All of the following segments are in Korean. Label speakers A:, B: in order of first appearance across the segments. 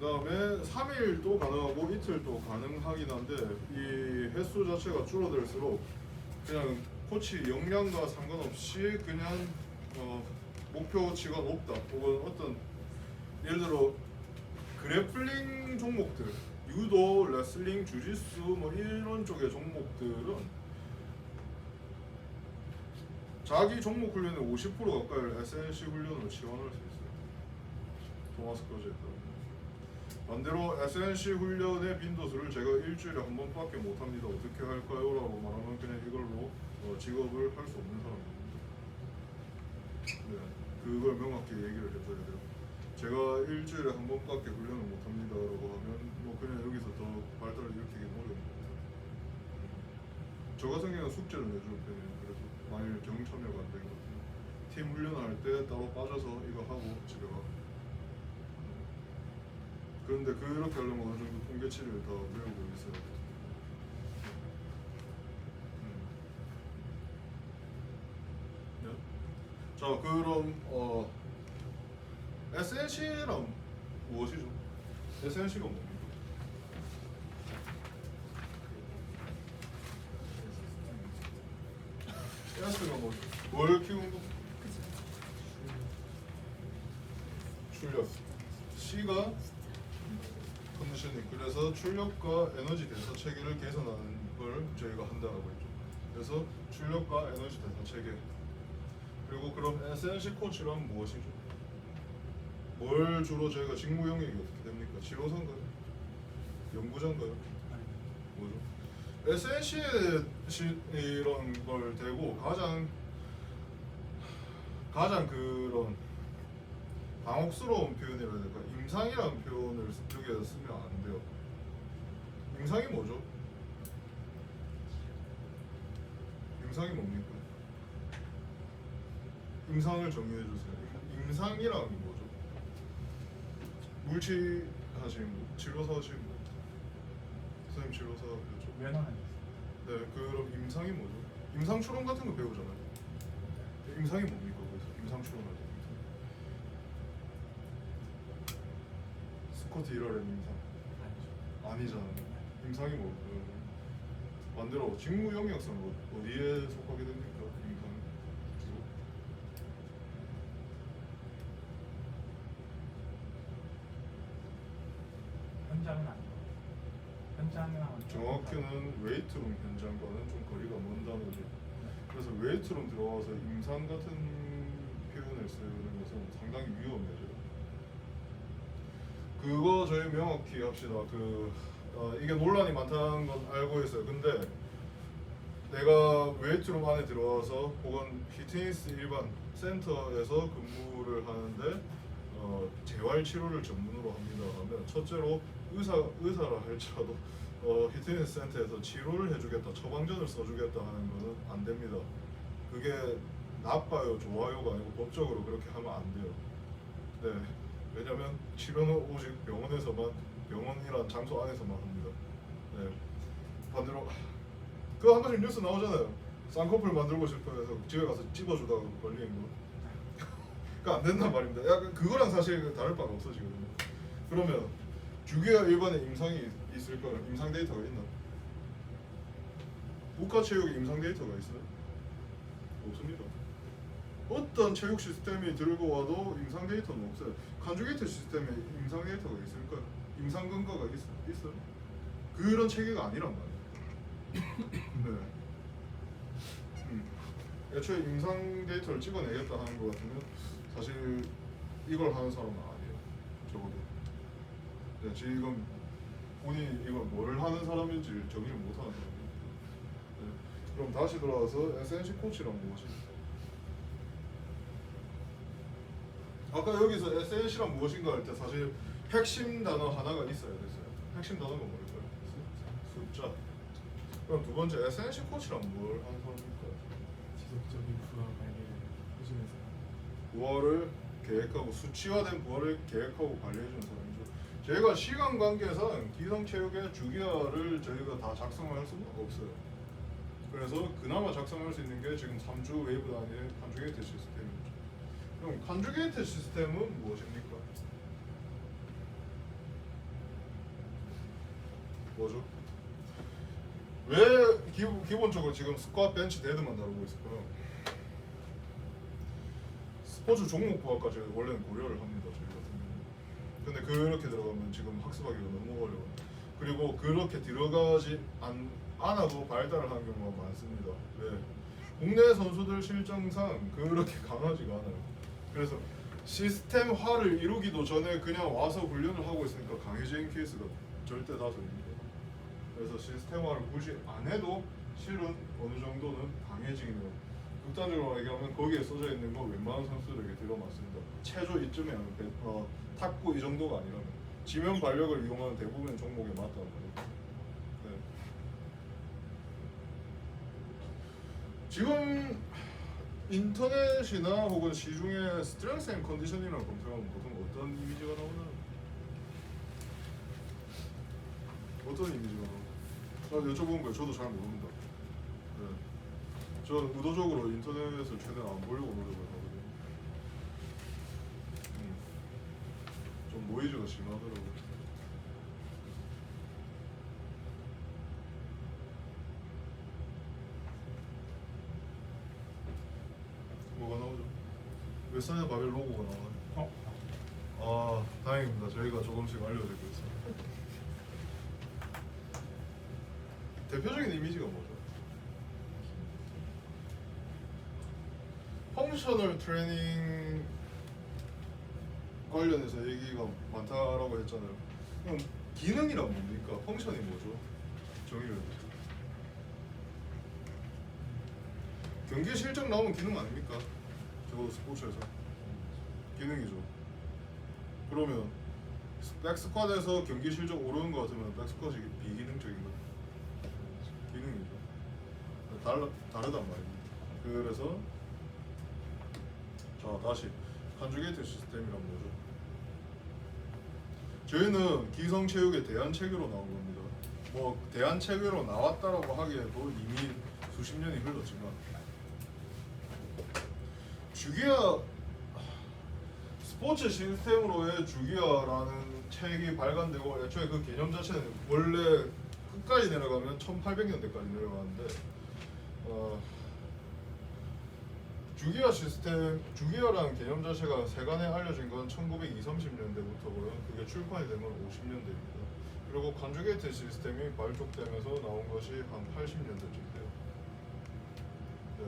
A: 그 다음에 3일도 가능하고 이틀도 가능하긴 한데 이 횟수 자체가 줄어들수록 그냥 코치 역량과 상관없이 그냥 목표치가 높다 혹은 어떤 예를 들어 그래플링 종목들 유도, 레슬링, 주짓수 뭐 이런 쪽의 종목들은 자기 종목 훈련의 50% 가까이를 SNC 훈련으로 지원할 수 있어요. 토마스 거즈에 따르면. 반대로 SNC 훈련의 빈도수를 제가 일주일에 한 번밖에 못합니다. 어떻게 할까요? 라고 말하면 그냥 이걸로 직업을 할 수 없는 사람입니다. 네, 그걸 명확히 얘기를 해줘야 돼요. 제가 일주일에 한 번밖에 훈련을 못합니다. 라고 하면 뭐 그냥 여기서 더 발달을 일으키기 어려워요. 저 같은 경우는 숙제를 내주는 편이에요. 그래서 만일 경참여가 안 되거든요. 팀 훈련할 때 따로 빠져서 이거 하고 집에 가고. 그런데 그렇게 하려면 어느 정도 통계치를 더 외우고 있어야 돼요. 네? 자, 그럼 SNC란 무엇이죠? SNC가 뭡니까? S가 뭐죠? 뭘 키우는 거? 출력. C가 컨디셔닝. 그래서 출력과 에너지 대사 체계를 개선하는 걸 저희가 한다라고 했죠. 그래서 출력과 에너지 대사 체계. 그리고 그럼 SNC 코치란 무엇이죠? 뭘 주로 저희가 직무 영역이 어떻게 됩니까? 지도사인가요? 연구자인가요? 뭐죠? SNC에 이런 걸 대고 가장 그런 당혹스러운 표현이라 해야 될까? 임상이라는 표현을 여기에서 쓰면 안 돼요. 임상이 뭐죠? 임상이 뭡니까? 임상을 정의해 주세요. 임상이라는 게 뭐죠? 물치 하시는 분, 진로사 하시는 분, 선생님 진로사였죠?
B: 면허는
A: 네, 그럼 임상이 뭐죠? 임상 추론 같은 거 배우잖아요. 임상이 뭡니까? 그래서 임상 추론할 때 스코트 이러렌 임상
B: 아니죠.
A: 아니잖아요. 임상이 뭐 반대로 직무 영역상 어디에 속하게 됩니까? 임상 주로?
B: 현장은 아니고 현장이랑
A: 정확히는 웨이트룸 현장과는 좀 거리가 먼 단어죠. 그래서 웨이트룸 들어가서 임상 같은 표현을 쓰는 것은 상당히 위험해져요. 그거 저희 명확히 합시다. 이게 논란이 많다는 건 알고 있어요. 근데 내가 웨이트룸 안에 들어와서 혹은 피트니스 일반 센터에서 근무를 하는데 재활 치료를 전문으로 합니다 하면 첫째로 의사라 할지라도 피트니스 센터에서 치료를 해주겠다, 처방전을 써주겠다 하는 거는 안 됩니다. 그게 나빠요, 좋아요가 아니고 법적으로 그렇게 하면 안 돼요. 네, 왜냐면 치료는 오직 병원이란 장소 안에서만 합니다. 네, 반대로 그거 한 번씩 뉴스 나오잖아요. 쌍꺼풀 만들고 싶어 해서 집에 가서 찝어주다가 걸리는 거. 그거 안 된단 말입니다. 약간 그거랑 사실 다를 바가 없어지거든요. 그러면 주기와 일반에 임상이 있을까요? 임상 데이터가 있나? 국가체육에 임상 데이터가 있어요? 없습니다. 어떤 체육 시스템이 들고 와도 임상 데이터는 없어요. 컨주게이트 시스템에 임상 데이터가 있을까요? 임상 근거가 있어요? 그런 체계가 아니란 말이에요. 네. 애초에 임상 데이터를 찍어내겠다 하는 것 같으면 사실 이걸 하는 사람은 아니에요. 적어도. 네, 지금 본인이 이걸 뭘 하는 사람인지 정의를 못하는 사람입니다. 네. 그럼 다시 돌아와서 SNC 코치란 무엇이죠? 아까 여기서 SNC란 무엇인가 할 때 사실 핵심 단어 하나가 있어야 됐어요. 핵심 단어가 뭘까요? 숫자. 그럼 두 번째 SNC 코치란 뭘 하는 사람일까요?
B: 지속적인 부하 관리를 해주면서
A: 부하를 계획하고 수치화된 부하를 계획하고 관리해주는 사람이죠. 저희가 시간 관계상 기성체육의 주기화를 저희가 다 작성할 수는 없어요. 그래서 그나마 작성할 수 있는 게 지금 3주 웨이브 단위의 컨주게이트 시스템이죠. 그럼 컨주게이트 시스템은 무엇입니까? 뭐죠? 왜 기본적으로 지금 스쿼트, 벤치, 데드만 다루고 있을까요? 스포츠 종목 부하까지 원래는 고려를 합니다 저희 같은 경우는. 근데 그렇게 들어가면 지금 학습하기가 너무 어려워요. 그리고 그렇게 들어가지 않아도 발달을 하는 경우가 많습니다. 왜? 국내 선수들 실정상 그렇게 강하지가 않아요. 그래서 시스템화를 이루기도 전에 그냥 와서 훈련을 하고 있으니까 강해지는 케이스가 절대 다수입니다. 그래서 시스템화를 굳이 안 해도 실은 어느 정도는 강해지긴 해요. 극단적으로 얘기하면 거기에 써져 있는 거 웬만한 선수들에게 들어맞습니다. 최저 이쯤에 하면 탁구 이 정도가 아니라면 지면 발력을 이용하는 대부분의 종목에 맞다는 거예요. 네. 지금 인터넷이나 혹은 시중에 스트렝스 앤 컨디셔닝이라고 검색하면 보통 어떤 이미지가 나오나요? 어떤 이미지가 나오나요? 여쭤본 거예요. 저도 잘 모릅니다. 네. 저는 의도적으로 인터넷을 최대한 안 보려고 노력을 하거든요. 좀 노이즈가 심하더라고요. 뭐가 나오죠? 웹사이트 바벨 로고가 나와요. 아, 다행입니다. 저희가 조금씩 알려드리고 있습니다. 대표적인 이미지가 뭐죠? 펑셔널 트레이닝 관련해서 얘기가 많다라고 했잖아요. 그럼 기능이란 뭡니까? 펑션이 뭐죠? 정의를 해보세요. 경기 실적 나오면 기능 아닙니까? 적어도 스포츠에서 기능이죠. 그러면 백스쿼드에서 경기 실적 오르는 것 같으면 백스쿼드 비기능적인 거 기능이죠. 다르단 말입니다. 그래서 자 다시 컨주게이트 시스템이란 뭐죠? 저희는 기성체육의 대안체계로 나온 겁니다. 뭐 대안체계로 나왔다라고 하기에도 이미 수십 년이 흘렀지만 주기화 스포츠 시스템으로의 주기화라는 책이 발간되고 애초에 그 개념 자체는 원래 끝까지 내려가면 1800년대까지 내려가는데 주기화 시스템, 주기화라는 개념 자체가 세간에 알려진 건 1920, 30년대부터고요. 그게 출판이 된 건 50년대입니다. 그리고 컨주게이트 시스템이 발족되면서 나온 것이 한 80년대쯤 돼요. 네.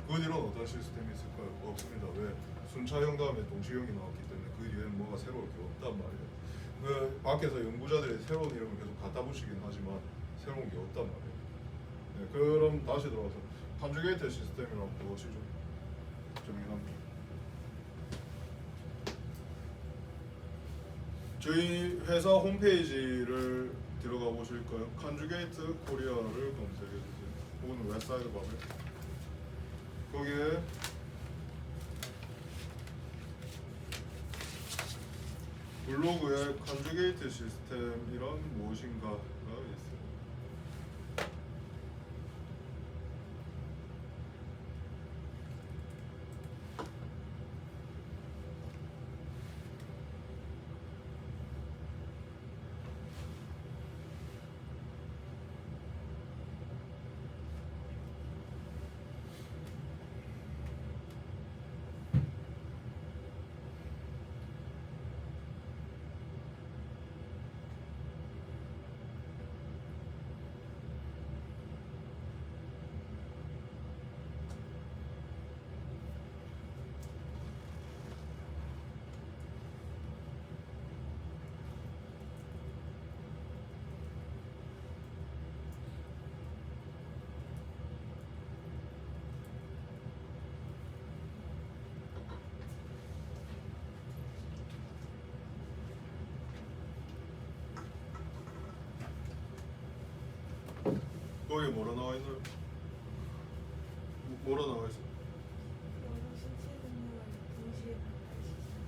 A: 그 뒤로는 어떤 시스템이 있을까요? 없습니다. 왜? 순차형 다음에 동시형이 나왔기 때문에 그 뒤에는 뭐가 새로울 게 없단 말이에요. 그 밖에서 연구자들이 새로운 이름을 계속 갖다 붙이긴 하지만 새로운 게 없단 말이에요. 네, 그럼 다시 들어와서 컨주게이트 시스템이란 무엇이죠? 정의합니다. 저희 회사 홈페이지를 들어가 보실까요? 컨주게이트 코리아를 검색해 주세요. 혹은 웹사이트 가면 거기에 블로그에 컨주게이트 시스템이란 무엇인가가 있습니다. 거기 뭐라 나와 있나요? 뭐라 나와 있어요?
C: 여러 신체 능력을 동시에 발달시키는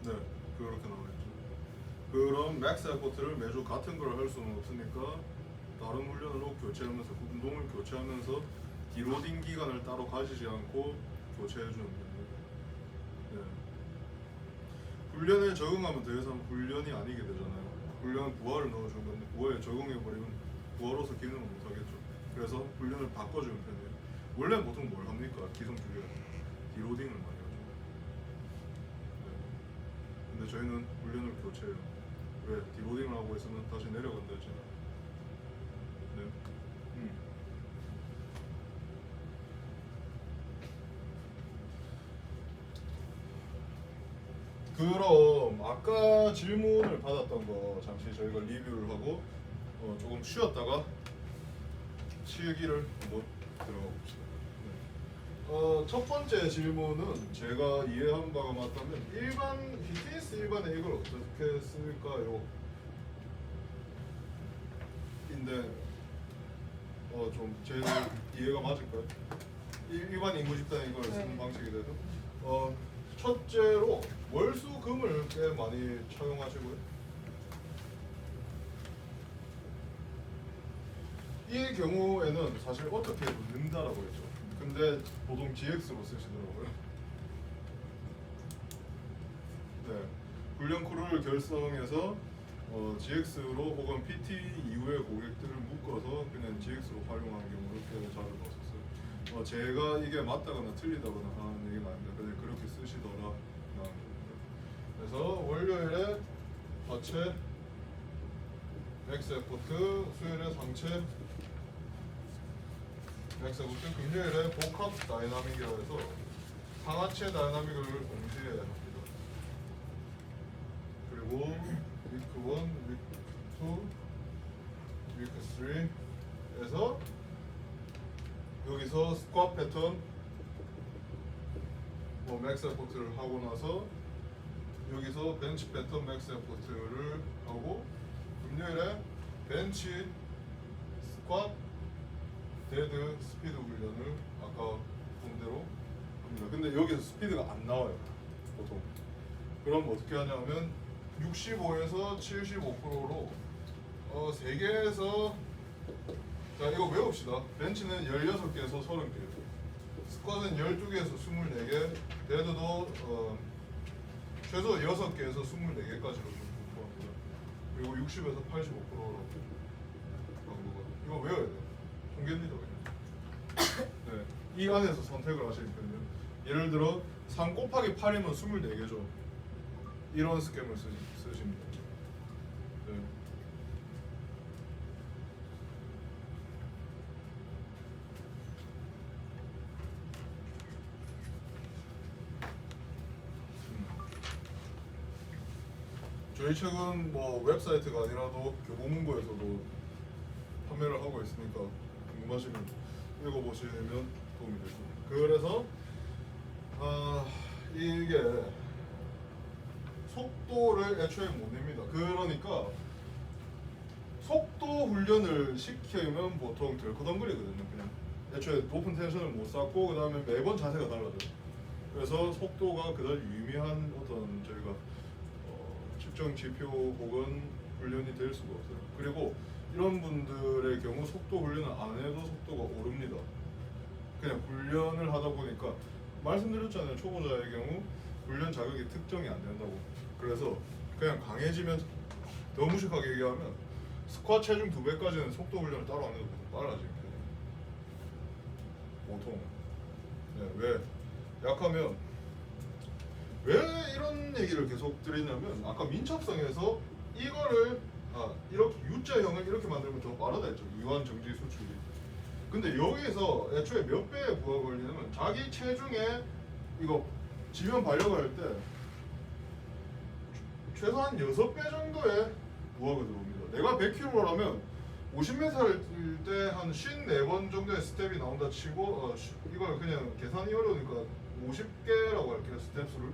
A: 네, 그렇게 나와 있죠. 그럼 맥스 에포트를 매주 같은 걸 할 수는 없으니까 다른 훈련으로 교체하면서 운동을 교체하면서 디로딩 기간을 따로 가지지 않고 교체해 주는 겁니다. 네. 훈련에 적응하면 더 이상 훈련이 아니게 되잖아요. 훈련 부하를 넣어준 건데 부하에 적용해버리면 부하로서 기능을 못하겠죠. 그래서 훈련을 바꿔주는 편이에요. 원래 보통 뭘 합니까? 기성주의가 디로딩을 많이 하죠. 네. 근데 저희는 훈련을 교체해요. 왜? 디로딩을 하고 있으면 다시 내려간다 했잖아요. 네. 그럼 아까 질문을 받았던 거 잠시 저희가 리뷰를 하고 조금 쉬었다가 실기를 한번 들어가 봅시다. 네. 첫 번째 질문은 제가 이해한 바가 맞다면 일반 BTS 일반에 이걸 어떻게 쓸까요? 인데 좀 제 이해가 맞을까요? 일반 인구 집단에 이걸 쓰는
C: 네.
A: 방식에 대해서 첫째로 월수금을 꽤 많이 차용하시고요. 이 경우에는 사실 어떻게 넣는다라고 했죠. 근데 보통 GX로 쓰시더라고요. 네, 훈련 크루를 결성해서 GX로 혹은 PT 이후의 고객들을 묶어서 그냥 GX로 활용하는 경우를 꽤 자주 봤었어요. 제가 이게 맞다거나 틀리다거나 하는 얘기는 아닙니다. 그냥 그렇게 쓰시더라 라는 겁니다. 그래서 월요일에 하체 맥스 에포트, 수요일에 상체 맥스 에포트, 금요일에 복합 다이나믹이라 해서 상하체 다이나믹을 동시에 합니다. 그리고 위크 1, 위크 2, 위크 3에서 여기서 스쿼트 패턴 맥스 에포트를 하고 나서 여기서 벤치 패턴 맥스 에포트를 하고 금요일에 벤치 스쿼트 데드 스피드 훈련을 아까 본 대로 합니다. 근데 여기서 스피드가 안 나와요 보통. 그럼 어떻게 하냐면 65에서 75%로 3개에서 자 이거 외웁시다. 벤치는 16개에서 30개, 스쿼트는 12개에서 24개, 데드도 최소 6개에서 24개까지로 좀 공부합니다. 그리고 60에서 85%라고 광고가 이거 외워야 돼요. 통계입니다 그냥. 네, 이 안에서 선택을 하시는 편이에요. 예를 들어 3 곱하기 8이면 24개죠. 이런 스캠을 쓰시면 되죠. 네. 저희 책은 뭐 웹사이트가 아니라도 교보문고에서도 판매를 하고 있으니까 궁금하시면 읽어보시면 도움이 될 겁니다. 그래서 이게 속도를 애초에 못 냅니다. 그러니까 속도 훈련을 시키면 보통 덜커덩거리거든요. 그냥 애초에 높은 텐션을 못 쌓고 그 다음에 매번 자세가 달라져요. 그래서 속도가 그다지 유의미한 어떤 저희가 측정 지표 혹은 훈련이 될 수가 없어요. 그리고 이런 분들의 경우 속도 훈련을 안 해도 속도가 오릅니다. 그냥 훈련을 하다 보니까 말씀드렸잖아요. 초보자의 경우 훈련 자격이 특정이 안 된다고. 그래서 그냥 강해지면 더 무식하게 얘기하면 스쿼트 체중 2배까지는 속도 훈련을 따로 안 해도 빨라지는 편이에요. 보통. 네, 왜? 약하면 왜 이런 얘기를 계속 드리냐면 아까 민첩성에서 이거를 이렇게 U자형을 이렇게 만들면 더 빠르다 했죠. 이완 정지 수축이. 근데 여기서 애초에 몇 배의 부하가 걸리냐면 자기 체중에 이거 지면 발력을 할 때 최소한 6배 정도의 부하가 들어옵니다. 내가 100kg라면 50m를 뛸 때 한 54번 정도의 스텝이 나온다 치고 이걸 그냥 계산이 어려우니까 50개라고 할게요. 스텝 수를.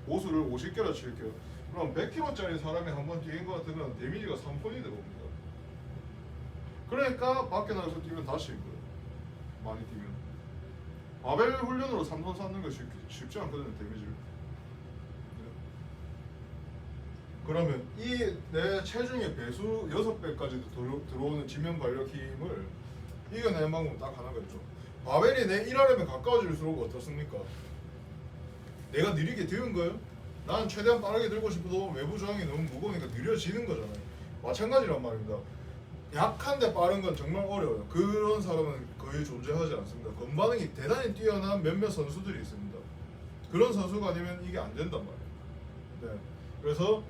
A: 보수를 50개라 칠게요. 그럼 100kg짜리 사람이 한 번 뛰는 것 같으면 데미지가 3톤이 들어옵니다. 그러니까 밖에 나가서 뛰면 다시 거예요. 많이 뛰면. 바벨 훈련으로 3톤 쌓는 거 쉽지 않거든요. 데미지를. 네. 그러면 이 내 체중의 배수 6배까지도 들어오는 지면 발력 힘을 이겨내는 방법은 딱 하나가 있죠. 바벨이 내 1RM에 가까워질수록 어떻습니까? 내가 느리게 드는 거예요? 나는 최대한 빠르게 들고 싶어도 외부 저항이 너무 무거우니까 느려지는 거잖아요. 마찬가지란 말입니다. 약한데 빠른 건 정말 어려워요. 그런 사람은 거의 존재하지 않습니다. 건반응이 대단히 뛰어난 몇몇 선수들이 있습니다. 그런 선수가 아니면 이게 안 된단 말이에요. 네. 그래서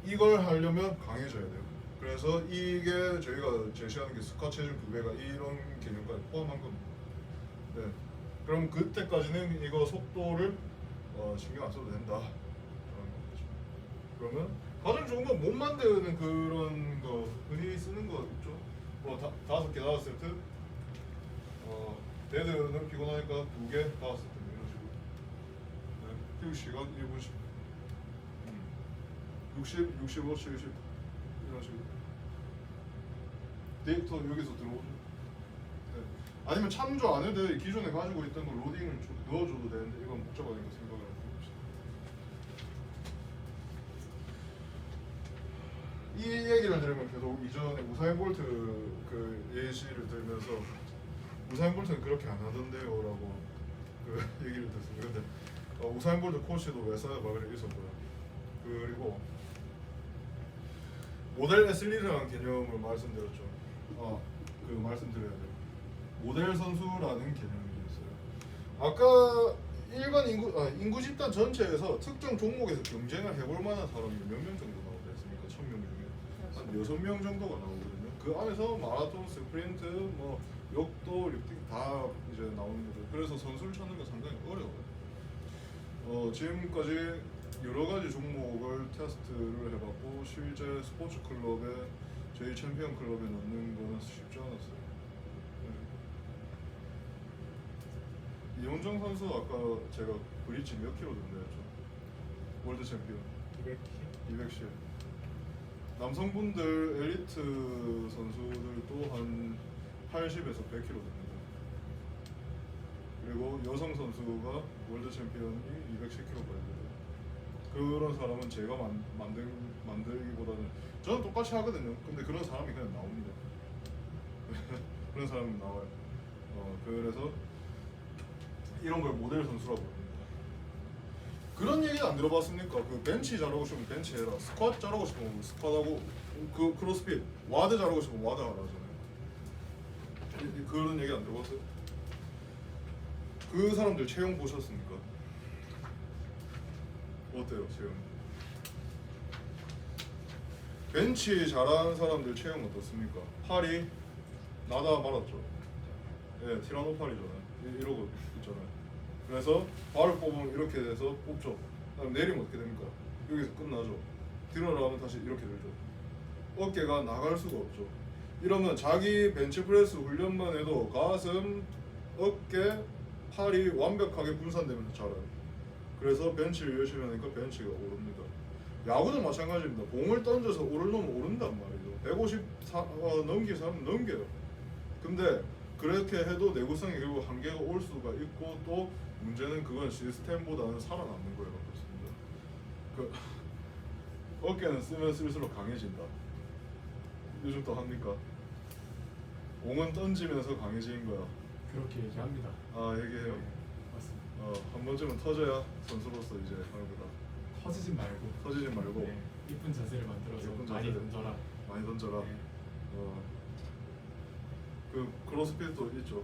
A: 이걸 하려면 강해져야 돼요. 그래서 이게 저희가 제시하는 게 스쿼트 체중 2배가 이런 개념까지 포함한 겁니다. 네. 그럼 그때까지는 이거 속도를 신경 안 써도 된다. 그러면 가장 좋은 건 못 만드는 그런 거 흔히 쓰는 거 있죠. 뭐 5개 5세트. 데드는 피곤하니까 2개 5세트 이런 식으로. 네. 휴식 시간 1분씩. 60, 65, 70 이런 식으로. 데이터 여기서 들어오죠. 네. 아니면 참조 안 해도 기존에 가지고 있던 걸 로딩을 넣어줘도 되는데 이건 복잡하니까 생각을 안 해봅시다. 이 얘기를 들으면 계속 이전에 우사인 볼트 그 예시를 들면서 우사인 볼트는 그렇게 안 하던데요라고 그 얘기를 듣습니다. 근데 우사인 볼트 코치도 웨사드 바벨에 있었고요. 그리고 모델 애슬리트라는 개념을 말씀드렸죠. 그 말씀드려야 돼요. 모델 선수라는 개념이 있어요. 아까 일반 인구 집단 전체에서 특정 종목에서 경쟁을 해볼 만한 사람이 몇 명 정도 나오지 않습니까? 1000명 중에 한 6명 정도가 나오거든요. 그 안에서 마라톤, 스프린트, 뭐 역도, 리프팅 다 이제 나오는 거죠. 그래서 선수를 찾는 게 상당히 어려워요. 지금까지 여러 가지 종목을 테스트를 해봤고 실제 스포츠 클럽에 저희 챔피언 클럽에 넣는 거는 쉽지 않았어요. 네. 이원정 선수 아까 제가 브릿지 몇 킬로 정도 했죠? 월드 챔피언 210. 남성분들 엘리트 선수들도 한 80에서 100kg 됩니다. 그리고 여성 선수가 월드 챔피언이 210kg까지 돼요. 그런 사람은 제가 만들기보다는 저는 똑같이 하거든요. 근데 그런 사람이 그냥 나옵니다. 그런 사람이 나와요. 그래서 이런 걸 모델 선수라고 합니다. 그런 얘기 안 들어봤습니까? 그 벤치 잘하고 싶으면 벤치 해라. 스쿼트 잘하고 싶으면 스쿼트하고 그 크로스핏 와드 잘하고 싶으면 와드 하라 하잖아요. 그런 얘기 안 들어봤어요? 그 사람들 체형 보셨습니까? 어때요, 체형? 벤치 잘하는 사람들 체형 어떻습니까? 팔이 나다 말았죠. 예, 티라노 팔이잖아요. 이러고 있잖아요. 그래서 발을 뽑으면 이렇게 돼서 뽑죠. 그다음 내리면 어떻게 됩니까? 여기서 끝나죠. 들어나면 다시 이렇게 들죠. 어깨가 나갈 수가 없죠. 이러면 자기 벤치프레스 훈련만 해도 가슴, 어깨, 팔이 완벽하게 분산되면서 자라요. 그래서 벤치를 열심히 하니까 벤치가 오릅니다. 야구도 마찬가지입니다. 공을 던져서 오르려면 오른단 말이죠. 150 넘길 사람은 넘겨요. 근데 그렇게 해도 내구성이 결국 한계가 올 수가 있고 또 문제는 그건 시스템보다는 살아남는 거예요. 그렇습니다. 어깨는 쓰면 쓸수록 강해진다. 요즘 또 합니까? 공은 던지면서 강해지는 거야.
B: 그렇게 얘기합니다.
A: 얘기해요?
B: 네, 맞습니다.
A: 한 번쯤은 터져야 선수로서 이제 하는 거다.
B: 터지진 말고.
A: 터지지 말고
B: 네, 이쁜 자세를 만들어서
A: 예쁜
B: 많이
A: 자세를
B: 던져라.
A: 많이 던져라.
B: 네.
A: 그 크로스핏도 있죠.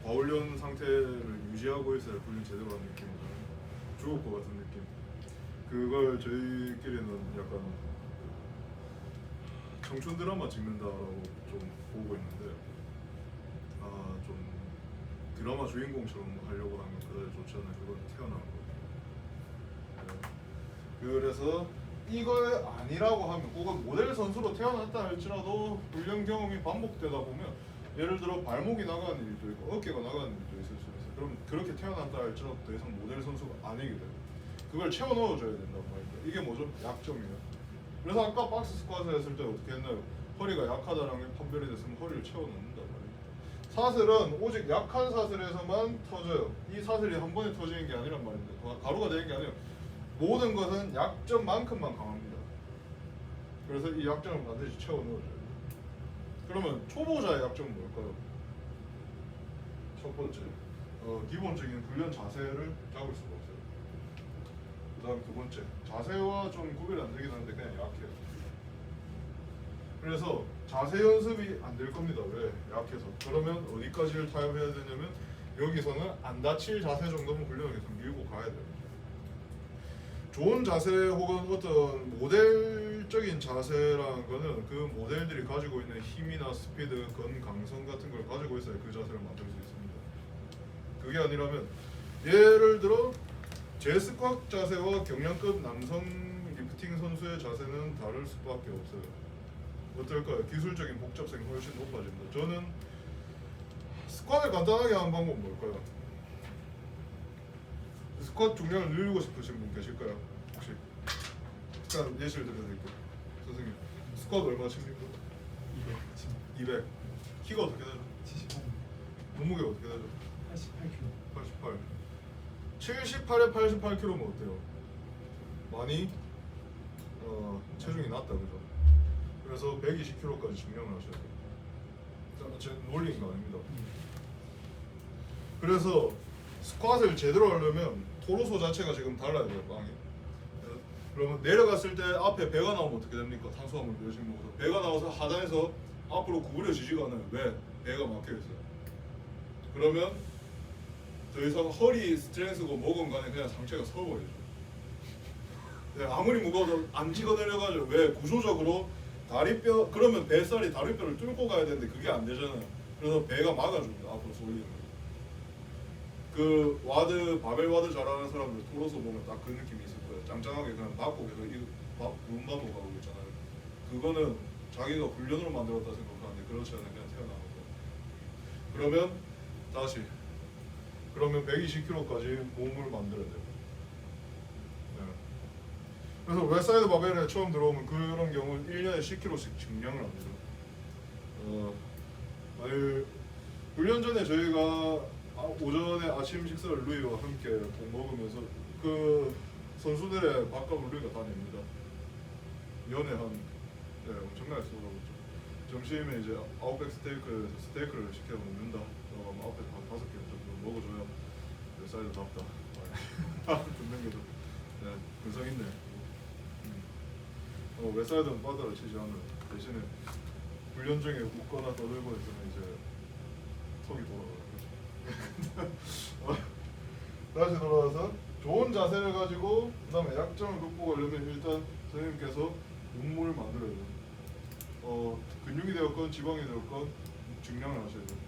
A: 과훈련 상태를 유지하고 있어야 훈련 제대로 하는 느낌이잖아요. 죽을 것 같은 느낌. 그걸 저희끼리는 약간 청춘 드라마 찍는다라고 좀 보고 있는데 좀 드라마 주인공처럼 하려고 하면 그다지 좋지 않아요. 그건 태어나는 거예요. 네. 그래서 이걸 아니라고 하면 혹은 모델 선수로 태어났다 할지라도 훈련 경험이 반복되다 보면 예를 들어 발목이 나가는 일도 있고 어깨가 나가는 일도 있을 수 있어요. 그럼 그렇게 태어났다 할지라도 더 이상 모델 선수가 아니게 돼요. 그걸 채워 넣어줘야 된단 말입니다. 이게 뭐죠? 약점이에요. 그래서 아까 박스 스쿼트 했을 때 어떻게 했나요? 허리가 약하다라는 게 판별이 됐으면 허리를 채워 넣는단 말입니다. 사슬은 오직 약한 사슬에서만 터져요. 이 사슬이 한 번에 터지는 게 아니란 말입니다. 가루가 되는 게 아니에요. 모든 것은 약점만큼만 강합니다. 그래서 이 약점을 반드시 채워 넣어줘야 돼요. 그러면 초보자의 약점은 뭘까요? 첫 번째, 기본적인 훈련 자세를 잡을 수가 없어요. 그 다음 두 번째, 자세와 좀 구별이 안 되긴 하는데 그냥 약해요. 그래서 자세 연습이 안 될 겁니다. 왜? 약해서. 그러면 어디까지를 타협해야 되냐면 여기서는 안 다칠 자세 정도는 훈련을 계속 밀고 가야 돼요. 좋은 자세 혹은 어떤 모델적인 자세라는 거는 그 모델들이 가지고 있는 힘이나 스피드, 건강성 같은 걸 가지고 있어야 그 자세를 만들 수 있습니다. 그게 아니라면 예를 들어 제스쿼트 자세와 경량급 남성 리프팅 선수의 자세는 다를 수밖에 없어요. 어떨까요? 기술적인 복잡성이 훨씬 높아집니다. 저는 스쿼트를 간단하게 하는 방법은 뭘까요? 스쿼트 중량을 늘리고 싶으신 분 계실까요? 혹시? 일단 예시를 들어드릴게요. 선생님, 스쿼트 얼마 칩니까?
B: 200,
A: 200. 키가 어떻게 되죠?
B: 75,
A: 몸무게가 어떻게 되죠?
B: 88kg.
A: 88. 78에 88kg면 어때요? 많이 체중이 낮다 그죠? 그래서 120kg까지 증량을 하셔야 돼요. 제 놀린 거 아닙니다. 그래서 스쿼트를 제대로 하려면 토로소 자체가 지금 달라야 돼요, 빵이. 그러면 내려갔을 때 앞에 배가 나오면 어떻게 됩니까? 탄수화물 열심히 먹어서 배가 나와서 하단에서 앞으로 구부려지지가 않아요. 왜? 배가 막혀 있어요. 그러면 더 이상 허리 스트렝스고 뭐건 간에 그냥 상체가 서버려요. 네, 아무리 무거워도 안 찍어 내려가죠. 왜? 구조적으로 다리뼈 그러면 뱃살이 다리뼈를 뚫고 가야 되는데 그게 안 되잖아요. 그래서 배가 막아줍니다. 앞으로 쏠리는 거. 그 와드 바벨 와드 잘하는 사람들 토로서 보면 딱 그 느낌이 있을 거예요. 짱짱하게 그냥 받고 계속 이 눈만으로 가고 있잖아요. 그거는 자기가 훈련으로 만들었다 생각하는데 그렇지 않아요. 그냥 태어나는 거. 그러면 다시 그러면 120kg까지 몸을 만들어야 돼요. 네. 그래서 웨사이드 바벨에 처음 들어오면 그런 경우는 1년에 10kg씩 증량을 합니다. 훈련 전에 저희가 오전에 아침 식사를 루이와 함께 꼭 먹으면서 그 선수들의 밥값을 루이가 다 냅니다. 연에 엄청나게 쏟아붓죠. 점심에 이제 아웃백 스테이크를 시켜 먹는다. 그럼 앞에 한 5개 정도 먹어줘요. 웨사이드답다. 듣는 게도 근성 있네. 웨사이드는 바다를 치지 않아요. 대신에 훈련 중에 웃거나 떠들고 있으면 이제 턱이 돌아가요. 다시 돌아와서 좋은 자세를 가지고 그 다음에 약점을 극복하려면 일단 선생님께서 몸무게를 만들어야 돼요. 근육이 되었건 지방이 되었건 증량을 하셔야 돼요.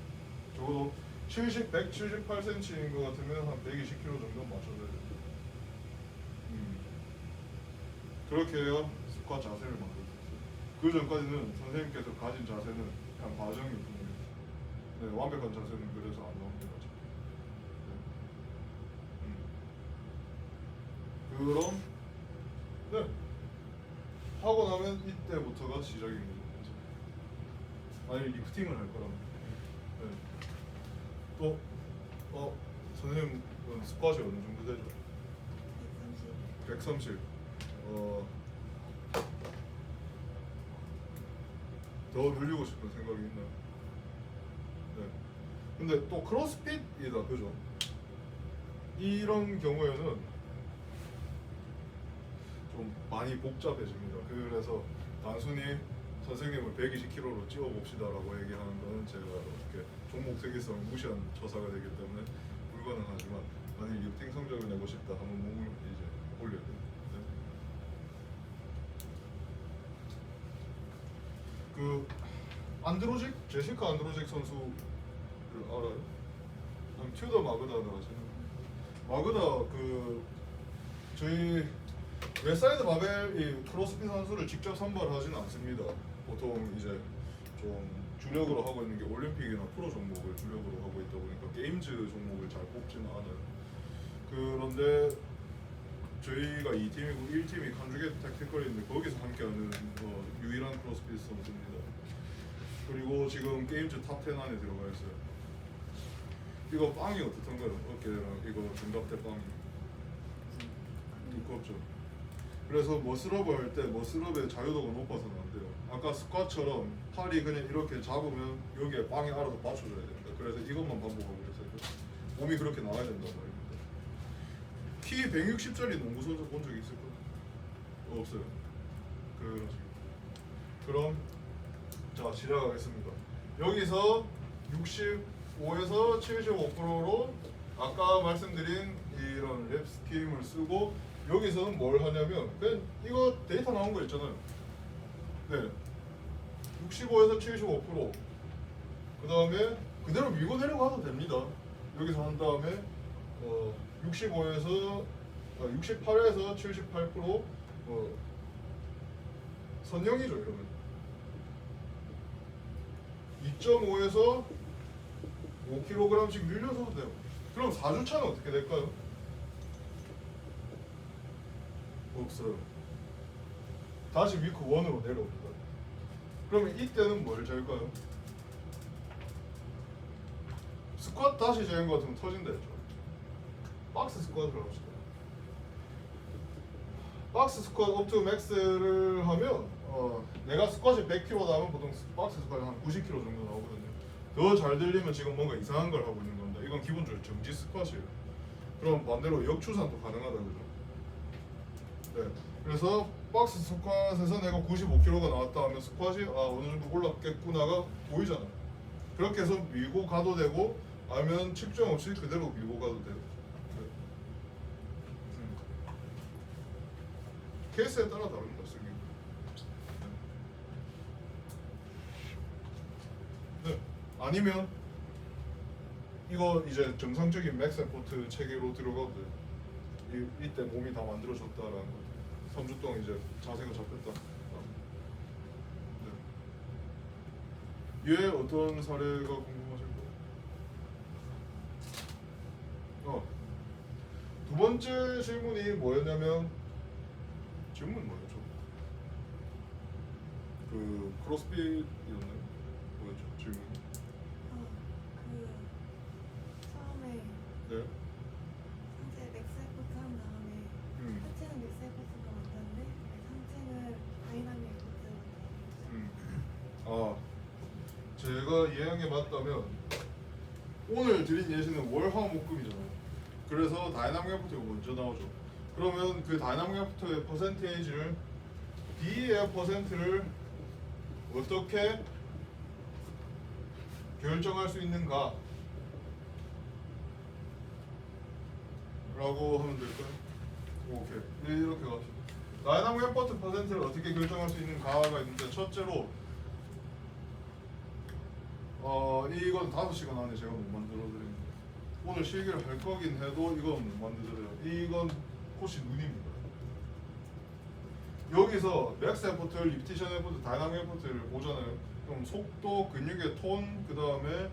A: 적어도 178cm인 것 같으면 한 120kg 정도 맞춰줘야 돼요. 그렇게 해야 스쿼트 자세를 만들 수 있어요. 그 전까지는 선생님께서 가진 자세는 그냥 과정일 뿐이에요. 네, 완벽한 자세는 그래서 안 나옵니다. 그럼 네 하고 나면 이때부터가 시작인 거죠. 아니 리프팅을 할 거라면. 네. 또 선생님 스쿼트 어느 정도 되죠?
C: 130.
A: 130. 더 늘리고 싶은 생각이 있나요? 네. 근데 또 크로스핏이다, 그죠? 이런 경우에는 좀 많이 복잡해집니다. 그래서 단순히 선생님을 120kg로 찌워봅시다라고 얘기하는 거는 제가 어떻게 종목 세계성을 무시한 처사가 되기 때문에 불가능하지만 만약 리프팅 성적을 내고 싶다 하면 몸을 이제 올려야 돼요. 네. 그 안드로직? 제시카 안드로직 선수를 알아요? 아니 튜더 마그다를 아시는? 마그다 그 저희 웨사이드 바벨이 크로스핏 선수를 직접 선발하지는 않습니다. 보통 이제 좀 주력으로 하고 있는 게 올림픽이나 프로 종목을 주력으로 하고 있다 보니까 게임즈 종목을 잘 뽑지는 않아요. 그런데 저희가 2팀이고 1팀이 컨주게이트 택티컬인데 거기서 함께하는 유일한 크로스핏 선수입니다. 그리고 지금 게임즈 탑 10 안에 들어가 있어요. 이거 빵이 어떻던가요? 어깨랑 이거 중갑대 빵이 두껍죠. 그래서 머슬업을 할 때 머슬업의 자유도가 높아서는 안 돼요. 아까 스쿼트처럼 팔이 그냥 이렇게 잡으면 여기에 빵이 알아서 받쳐줘야 됩니다. 그래서 이것만 반복하고 있어요. 몸이 그렇게 나와야 된단 말입니다. 키 160짜리 농구 선수 본 적 있을까요? 없어요. 그런 식으로. 그럼 자, 시작하겠습니다. 여기서 65에서 75%로 아까 말씀드린 이런 랩 스킴을 쓰고 여기서는 뭘 하냐면 그냥 이거 데이터 나온 거 있잖아요. 네. 65에서 75%. 그 다음에 그대로 밀고 내려가도 됩니다. 여기서 한 다음에 68에서 78% 선형이죠 이러면. 2.5에서 5kg씩 늘려서도 돼요. 그럼 4주차는 어떻게 될까요? 없어요. 다시 위크 1으로 내려옵니다. 그러면 이때는 뭘 잴까요? 스쿼트 다시 재는 것 같으면 터진다 했죠. 박스 스쿼트를 합시다. 박스 스쿼트 업투 맥스를 하면 내가 스쿼트 100kg 나오면 보통 박스 스쿼트 한 90kg 정도 나오거든요. 더 잘 들리면 지금 뭔가 이상한 걸 하고 있는 겁니다. 이건 기본적으로 정지 스쿼트예요. 그럼 반대로 역추산도 가능하다 그죠? 네. 그래서 박스 스쿼트에서 내가 95kg가 나왔다 하면 스쿼트 어느 정도 올랐겠구나가 보이잖아요. 그렇게 해서 밀고 가도 되고 아니면 측정 없이 그대로 밀고 가도 돼요. 네. 케이스에 따라 다릅니다. 쓰기. 네. 아니면 이거 이제 정상적인 맥스포트 체계로 들어가도 돼요. 이때 몸이 다 만들어졌다라는 거. 3주 동안 이제 자세가 잡혔다. 네. 얘 어떤 사례가 궁금하실 거예요? 두 번째 질문이 뭐였냐면 질문 뭐였죠? 그 크로스핏이었나요? 뭐였죠? 질문.
C: 처음에
A: 네.
C: 상체 맥세포트 한 다음에 하체는 맥세포트가 맞았는데 상체는 다이나믹 포트가
A: 제가 이해한 게 맞다면 오늘 드린 예시는 월화목금이잖아요. 그래서 다이나믹 애프터가 먼저 나오죠. 그러면 그 다이나믹 애프터의 퍼센테이지를 D의 퍼센트를 어떻게 결정할 수 있는가? 라고 하면 될까요? 오케이. 이렇게 갑시다. 다이나믹 애프터 퍼센트를 어떻게 결정할 수 있는가가 있는데 첫째로 이건 5시간 안에 제가 못 만들어드립니다. 오늘 실기를 할 거긴 해도 이건 못 만들어드려요. 이건 코치 눈입니다. 여기서 맥스 에포트, 리피티션 에포트, 다이나믹 에포트를 보잖아요. 그럼 속도, 근육의 톤, 그 다음에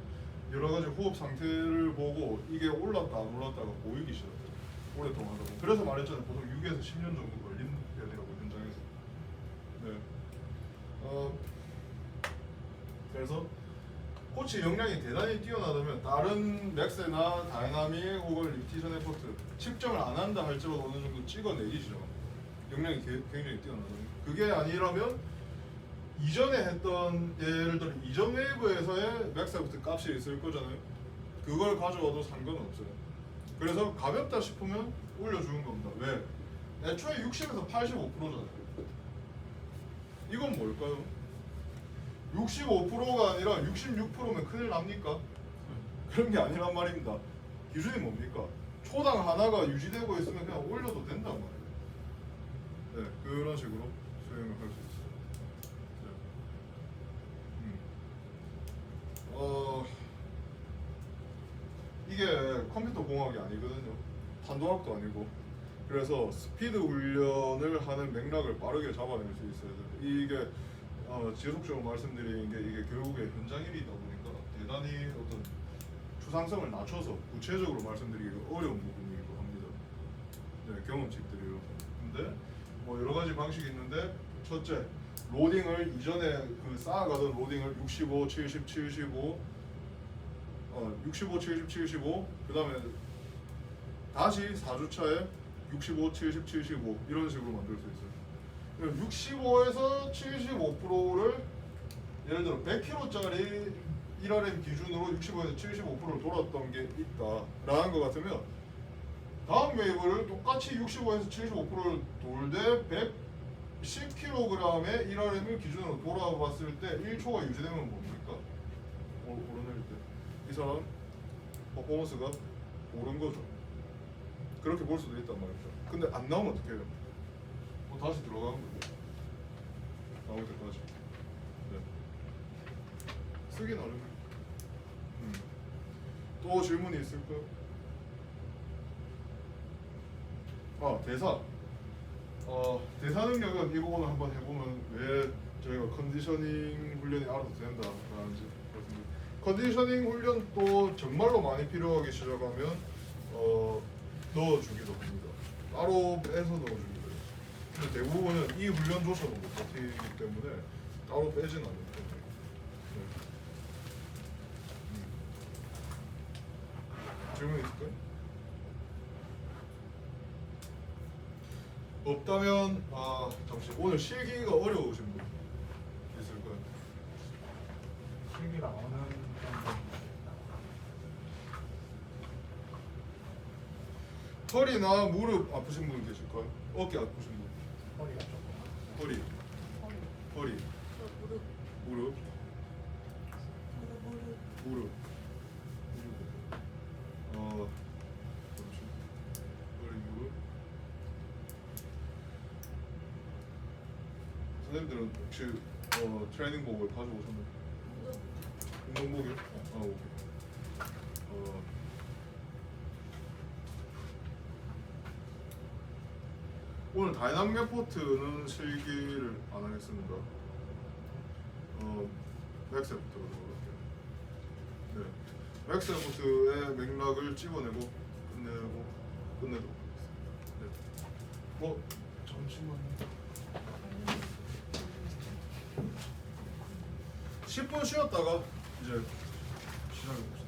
A: 여러 가지 호흡 상태를 보고 이게 올랐다 안 올랐다가 보이기 시작해요. 오랫동안 하다 보면. 그래서 말했잖아요. 보통 6에서 10년 정도 걸린다고 현장에서. 네. 그래서 코치 역량이 대단히 뛰어나다면 다른 맥스나 다이나믹 혹은 리피티션 에포트 측정을 안 한다 할지라도 어느 정도 찍어내기죠. 역량이 굉장히 뛰어나다면. 그게 아니라면 이전에 했던 예를 들어 이전 웨이브에서의 맥스 에포트 값이 있을 거잖아요. 그걸 가져와도 상관없어요. 그래서 가볍다 싶으면 올려주는 겁니다. 왜? 애초에 60에서 85%잖아요. 이건 뭘까요? 65%가 아니라 66%면 큰일 납니까? 그런 게 아니란 말입니다. 기준이 뭡니까? 초당 하나가 유지되고 있으면 그냥 올려도 된단 말이에요. 네, 그런 식으로 수행을 할 수 있어요. 네. 이게 컴퓨터 공학이 아니거든요. 탄도학도 아니고. 그래서 스피드 훈련을 하는 맥락을 빠르게 잡아낼 수 있어야 돼요. 이게 지속적으로 말씀드리는 게 이게 결국에 현장 일이다 보니까 대단히 어떤 추상성을 낮춰서 구체적으로 말씀드리기가 어려운 부분이기도 합니다. 네, 경험칙들이요. 근데 뭐 여러 가지 방식이 있는데 첫째, 로딩을 이전에 그 쌓아가던 로딩을 65, 70, 75, 65, 70, 75, 그 다음에 다시 4주차에 65, 70, 75 이런 식으로 만들 수 있어요. 65에서 75%를 예를 들어 100kg짜리 1RM 기준으로 65에서 75%를 돌았던 게 있다라는 것 같으면 다음 웨이브를 똑같이 65에서 75%를 돌되 10kg의 1RM을 기준으로 돌아봤을 때 1초가 유지되면 뭡니까? 오르낼 때 이 사람 퍼포먼스가 오른 거죠. 그렇게 볼 수도 있단 말이죠. 근데 안 나오면 어떻게 해요? 뭐 다시 들어가는 거죠. 나올 때까지. 네. 쓰기 나름. 또 질문이 있을까요? 대사. 대사 능력은 이 부분을 한번 해보면 왜 저희가 컨디셔닝 훈련이 알아서 된다라는지 말씀드립니다. 컨디셔닝 훈련도 정말로 많이 필요하기 시작하면 넣어주기도 합니다. 따로 빼서 넣어주기도 해요. 근데 대부분은 이 훈련조차도 못 버티기 때문에 따로 빼진 않는 편이에요. 네. 질문 있을까요? 없다면 잠시 오늘 실기가 어려우신 분 있을까요?
B: 실기가 어느 정도
A: 허리나 무릎 아프신 분 계실까요? 어깨 아프신 분?
B: 허리가 조금
A: 허리, 허리,
C: 저 무릎,
A: 무릎,
C: 저도 무릎.
A: 무릎. 잠시 허리, 무릎. 선생님들은 혹시 트레이닝복을 가져오셨나요? 운동복이요? 오케이. 오늘 다이나믹 레포트는 실기를 안 하겠습니다. 맥스 레포트로 들어갈게요. 네, 맥스 레포트의 맥락을 집어내고 끝내도록 하겠습니다. 네. 뭐 잠시만요. 10분 쉬었다가 이제 시작해보겠습니다.